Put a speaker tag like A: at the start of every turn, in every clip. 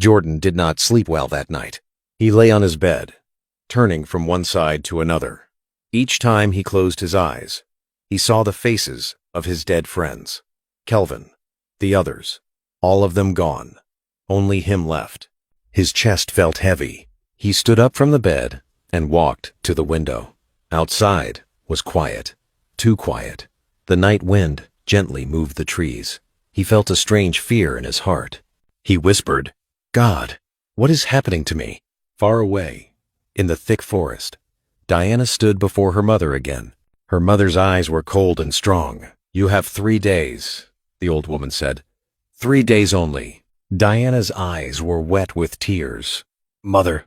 A: Jordan did not sleep well that night. He lay on his bed, turning from one side to another. Each time he closed his eyes, he saw the faces of his dead friends. Kelvin, the others, all of them gone. Only him left. His chest felt heavy. He stood up from the bed and walked to the window. Outside was quiet, too quiet. The night wind gently moved the trees. He felt a strange fear in his heart. He whispered, "God, what is happening to me?" Far away, in the thick forest, Diana stood before her mother again. Her mother's eyes were cold and strong. "You have 3 days," the old woman said. 3 days only. Diana's eyes were wet with tears. "Mother,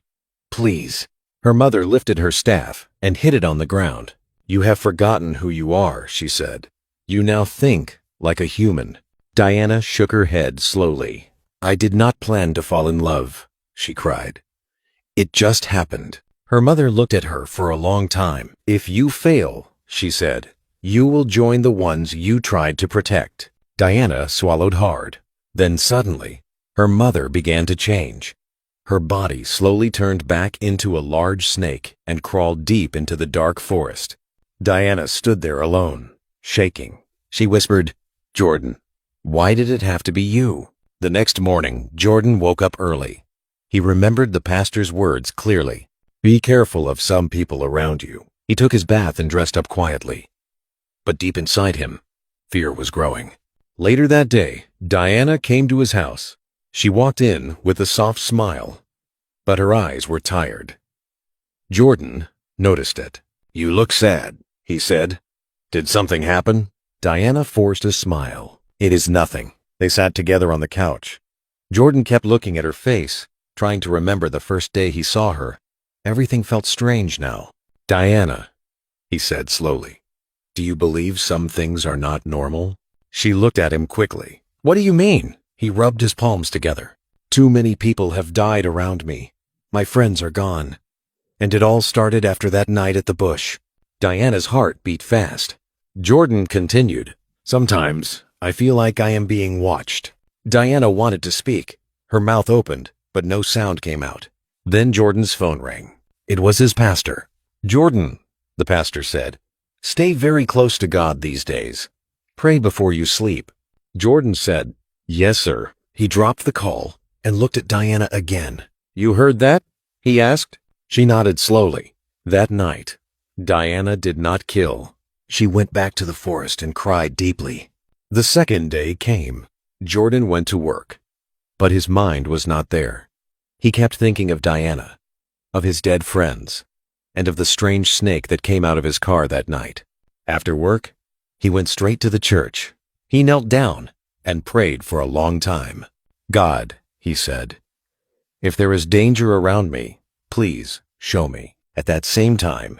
A: please." Her mother lifted her staff and hit it on the ground. "You have forgotten who you are," she said. "You now think like a human." Diana shook her head slowly. "I did not plan to fall in love," she cried. "It just happened." Her mother looked at her for a long time. "If you fail," she said, "you will join the ones you tried to protect." Diana swallowed hard. Then suddenly, her mother began to change. Her body slowly turned back into a large snake and crawled deep into the dark forest. Diana stood there alone, shaking. She whispered, "Jordan, why did it have to be you?" The next morning, Jordan woke up early. He remembered the pastor's words clearly. "Be careful of some people around you." He took his bath and dressed up quietly. But deep inside him, fear was growing. Later that day, Diana came to his house. She walked in with a soft smile, but her eyes were tired. Jordan noticed it. "You look sad," he said. "Did something happen?" Diana forced a smile. "It is nothing." They sat together on the couch. Jordan kept looking at her face, trying to remember the first day he saw her. Everything felt strange now. "Diana," he said slowly, "do you believe some things are not normal?" She looked at him quickly. "What do you mean?" He rubbed his palms together. "Too many people have died around me. My friends are gone. And it all started after that night at the bush." Diana's heart beat fast. Jordan continued, "Sometimes I feel like I am being watched." Diana wanted to speak. Her mouth opened, but no sound came out. Then Jordan's phone rang. It was his pastor. "Jordan," the pastor said, "stay very close to God these days. Pray before you sleep." Jordan said, "Yes, sir." He dropped the call and looked at Diana again. "You heard that?" he asked. She nodded slowly. That night, Diana did not kill. She went back to the forest and cried deeply. The second day came. Jordan went to work, but his mind was not there. He kept thinking of Diana, of his dead friends, and of the strange snake that came out of his car that night. After work, he went straight to the church. He knelt down and prayed for a long time. "God," he said, "if there is danger around me, please show me." At that same time,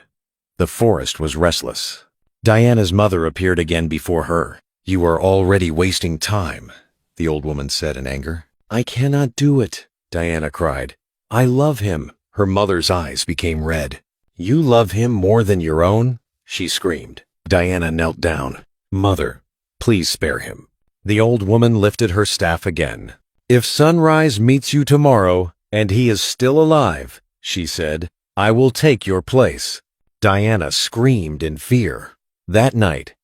A: the forest was restless. Diana's mother appeared again before her. "You are already wasting time," the old woman said in anger. "I cannot do it," Diana cried. "I love him." Her mother's eyes became red. "You love him more than your own?" she screamed. Diana knelt down. "Mother, please spare him." The old woman lifted her staff again. "If sunrise meets you tomorrow and he is still alive," she said, "I will take your place." Diana screamed in fear. That night,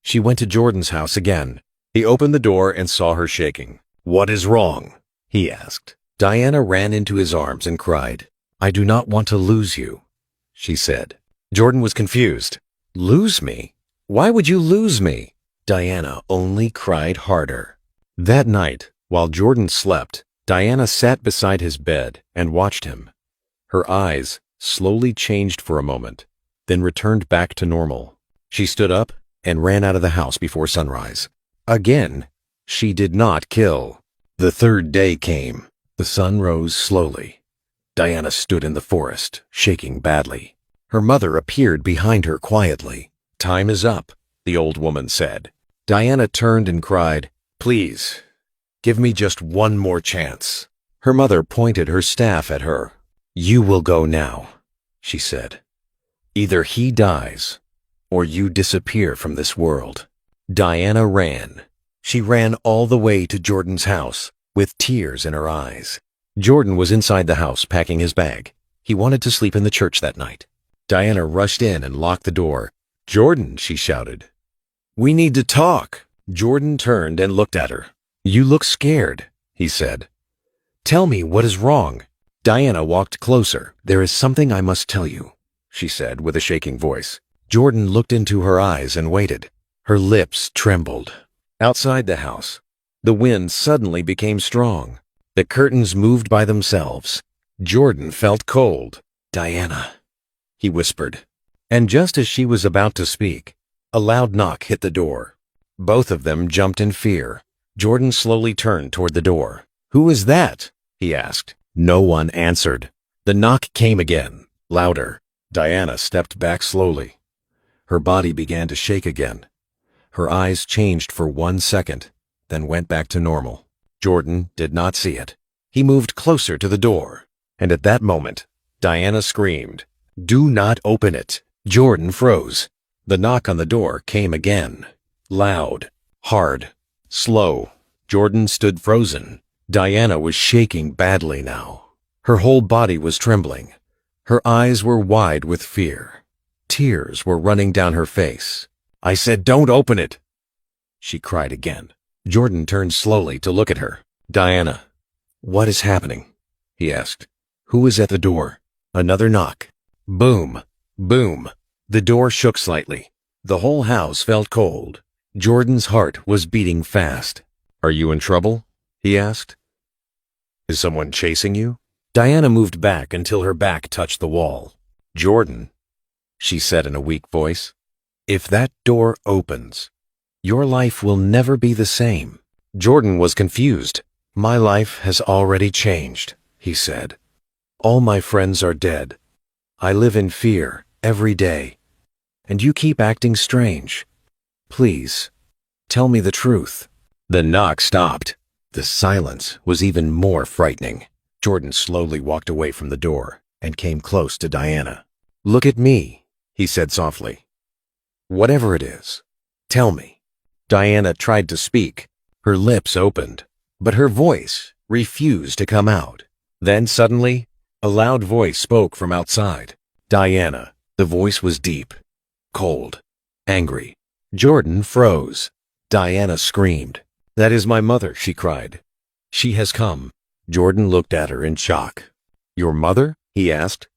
A: she went to Jordan's house again. He opened the door and saw her shaking. "What is wrong?" he asked. Diana ran into his arms and cried. "I do not want to lose you," she said. Jordan was confused. "Lose me? Why would you lose me?" Diana only cried harder. That night, while Jordan slept, Diana sat beside his bed and watched him. Her eyes slowly changed for a moment, then returned back to normal. She stood up and ran out of the house before sunrise. Again, she did not kill. The third day came. The sun rose slowly. Diana stood in the forest, shaking badly. Her mother appeared behind her quietly. "Time is up," the old woman said. Diana turned and cried, "Please, give me just one more chance." Her mother pointed her staff at her. "You will go now," she said. "Either he dies, or you disappear from this world." Diana ran. She ran all the way to Jordan's house, with tears in her eyes. Jordan was inside the house packing his bag. He wanted to sleep in the church that night. Diana rushed in and locked the door. "Jordan," she shouted. "We need to talk." Jordan turned and looked at her. "You look scared," he said. "Tell me what is wrong." Diana walked closer. "There is something I must tell you," she said with a shaking voice. Jordan looked into her eyes and waited. Her lips trembled. Outside the house, the wind suddenly became strong. The curtains moved by themselves. Jordan felt cold. "Diana," he whispered. And just as she was about to speak, a loud knock hit the door. Both of them jumped in fear. Jordan slowly turned toward the door. "Who is that?" he asked. No one answered. The knock came again, louder. Diana stepped back slowly. Her body began to shake again. Her eyes changed for 1 second, then went back to normal. Jordan did not see it. He moved closer to the door, and at that moment, Diana screamed, "Do not open it!" Jordan froze. The knock on the door came again. Loud, hard, slow. Jordan stood frozen. Diana was shaking badly now. Her whole body was trembling. Her eyes were wide with fear. Tears were running down her face. "I said don't open it!" she cried again. Jordan turned slowly to look at her. "Diana, what is happening?" he asked. "Who is at the door?" Another knock. Boom, boom. The door shook slightly. The whole house felt cold. Jordan's heart was beating fast. "Are you in trouble?" he asked. "Is someone chasing you?" Diana moved back until her back touched the wall. "Jordan," she said in a weak voice, "if that door opens, your life will never be the same." Jordan was confused. "My life has already changed," he said. "All my friends are dead. I live in fear every day. And you keep acting strange. Please, tell me the truth." The knock stopped. The silence was even more frightening. Jordan slowly walked away from the door and came close to Diana. "Look at me," he said softly. "Whatever it is, tell me." Diana tried to speak. Her lips opened, but her voice refused to come out. Then suddenly, a loud voice spoke from outside. "Diana." The voice was deep, cold, angry. Jordan froze. Diana screamed. "That is my mother," she cried. "She has come." Jordan looked at her in shock. "Your mother?" he asked.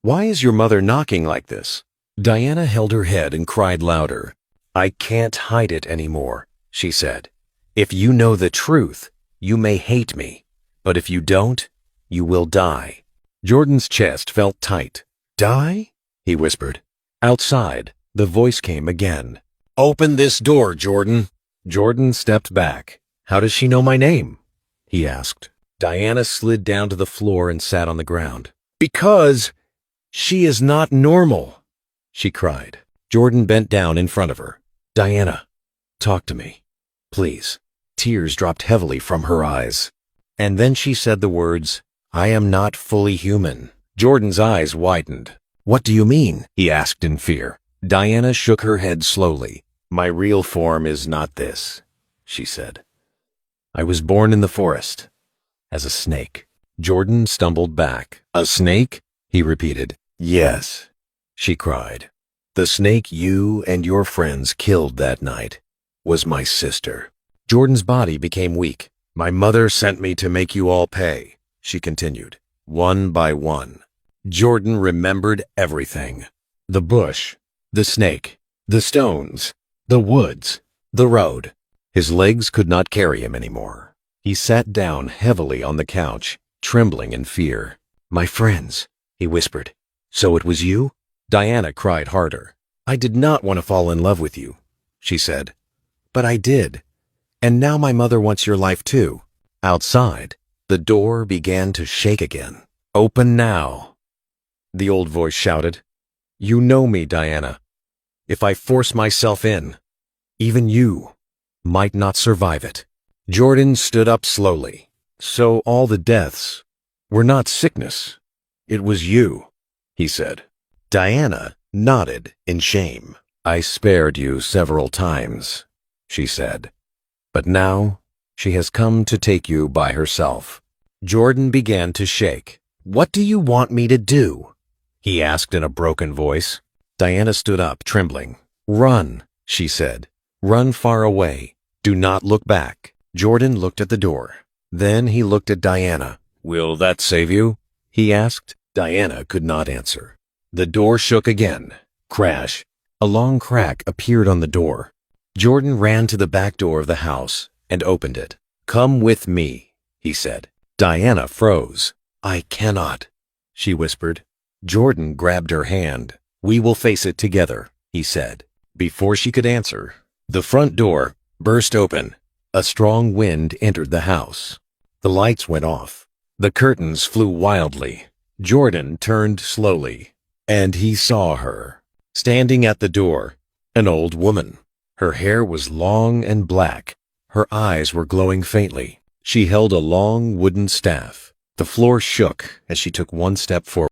A: "Why is your mother knocking like this?" Diana held her head and cried louder. "I can't hide it anymore," she said. "If you know the truth, you may hate me, but if you don't, you will die." Jordan's chest felt tight. "Die?" he whispered. Outside, the voice came again. "Open this door, Jordan." Jordan stepped back. "How does she know my name?" he asked. Diana slid down to the floor and sat on the ground. "Because she is not normal," she cried. Jordan bent down in front of her. "Diana, talk to me, please." Tears dropped heavily from her eyes. And then she said the words, "I am not fully human." Jordan's eyes widened. "What do you mean?" he asked in fear. Diana shook her head slowly. "My real form is not this," she said. "I was born in the forest, as a snake." Jordan stumbled back. "A snake?" he repeated. "Yes," she cried. "The snake you and your friends killed that night was my sister." Jordan's body became weak. "My mother sent me to make you all pay," she continued, "one by one." Jordan remembered everything. The bush, the snake, the stones, the woods, the road. His legs could not carry him anymore. He sat down heavily on the couch, trembling in fear. "My friends," he whispered. "So it was you?" Diana cried harder. "I did not want to fall in love with you," she said. "But I did. And now my mother wants your life too." Outside, the door began to shake again. "Open now," the old voice shouted. "You know me, Diana. If I force myself in, even you might not survive it." Jordan stood up slowly. "So all the deaths were not sickness. It was you," he said. Diana nodded in shame. "I spared you several times," she said. "But now she has come to take you by herself." Jordan began to shake. "What do you want me to do?" he asked in a broken voice. Diana stood up, trembling. "Run," she said. "Run far away. Do not look back." Jordan looked at the door. Then he looked at Diana. "Will that save you?" he asked. Diana could not answer. The door shook again. Crash. A long crack appeared on the door. Jordan ran to the back door of the house and opened it. "Come with me," he said. Diana froze. "I cannot," she whispered. Jordan grabbed her hand. "We will face it together," he said. Before she could answer, the front door burst open. A strong wind entered the house. The lights went off. The curtains flew wildly. Jordan turned slowly, and he saw her, standing at the door, an old woman. Her hair was long and black. Her eyes were glowing faintly. She held a long wooden staff. The floor shook as she took one step forward.